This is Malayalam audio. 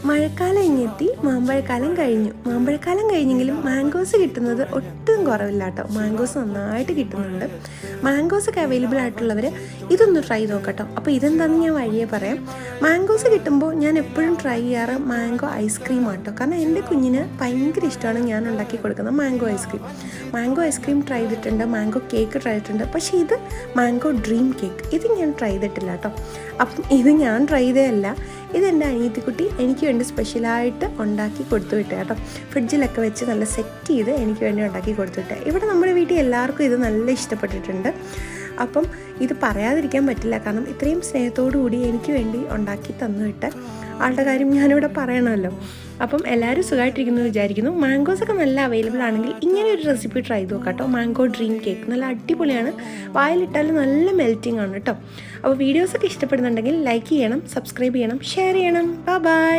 മഴക്കാലം ഇങ്ങെത്തി, മാമ്പഴക്കാലം കഴിഞ്ഞു. മാമ്പഴക്കാലം കഴിഞ്ഞെങ്കിലും മാംഗോസ് കിട്ടുന്നത് ഒട്ടും കുറവില്ല കേട്ടോ. മാംഗോസ് നന്നായിട്ട് കിട്ടുന്നുണ്ട്. മാംഗോസൊക്കെ അവൈലബിൾ ആയിട്ടുള്ളവർ ഇതൊന്ന് ട്രൈ നോക്കട്ടോ. അപ്പോൾ ഇതെന്താണെന്ന് ഞാൻ വഴിയേ പറയാം. മാംഗോസ് കിട്ടുമ്പോൾ ഞാൻ എപ്പോഴും ട്രൈ ചെയ്യാറ് മാംഗോ ഐസ്ക്രീം ആട്ടോ. കാരണം എൻ്റെ കുഞ്ഞിന് ഭയങ്കര ഇഷ്ടമാണ് ഞാൻ ഉണ്ടാക്കി കൊടുക്കുന്ന mango ice cream. Mango ice cream try ചെയ്തിട്ടുണ്ട്, മാംഗോ കേക്ക് ട്രൈ ചെയ്തിട്ടുണ്ട്. പക്ഷേ ഇത് മാംഗോ ഡ്രീം കേക്ക് ഇത് ഞാൻ ട്രൈ ചെയ്തിട്ടില്ല കേട്ടോ. അപ്പം ഇത് ഞാൻ ട്രൈ ചെയ്തതല്ല, ഇതെൻ്റെ അനിയത്തിക്കുട്ടി എനിക്ക് വേണ്ടി സ്പെഷ്യലായിട്ട് ഉണ്ടാക്കി കൊടുത്തു വിട്ടേ കേട്ടോ. ഫ്രിഡ്ജിലൊക്കെ വെച്ച് നല്ല സെറ്റ് ചെയ്ത് എനിക്ക് വേണ്ടി ഉണ്ടാക്കി കൊടുത്തു വിട്ടേ. ഇവിടെ നമ്മുടെ വീട്ടിൽ എല്ലാവർക്കും ഇത് നല്ല ഇഷ്ടപ്പെട്ടിട്ടുണ്ട്. അപ്പം ഇത് പറയാതിരിക്കാൻ പറ്റില്ല, കാരണം ഇത്രയും സ്നേഹത്തോടു കൂടി എനിക്ക് വേണ്ടി ഉണ്ടാക്കി തന്നു വിട്ട ആളുടെ കാര്യം ഞാനിവിടെ പറയണമല്ലോ. അപ്പം എല്ലാവരും സുഖമായിട്ടിരിക്കുന്നു വിചാരിക്കുന്നു. മാംഗോസൊക്കെ നല്ല അവൈലബിൾ ആണെങ്കിൽ ഇങ്ങനെ ഒരു റെസിപ്പി ട്രൈ ചെയ്ത് നോക്കാം കേട്ടോ. മാംഗോ ഡ്രീം കേക്ക് നല്ല അടിപൊളിയാണ്, വായിലിട്ടാലും നല്ല മെൽറ്റിംഗ് ആണ് കേട്ടോ. അപ്പോൾ വീഡിയോസൊക്കെ ഇഷ്ടപ്പെടുന്നുണ്ടെങ്കിൽ ലൈക്ക് ചെയ്യണം, സബ്സ്ക്രൈബ് ചെയ്യണം, ഷെയർ ചെയ്യണം. ബൈ.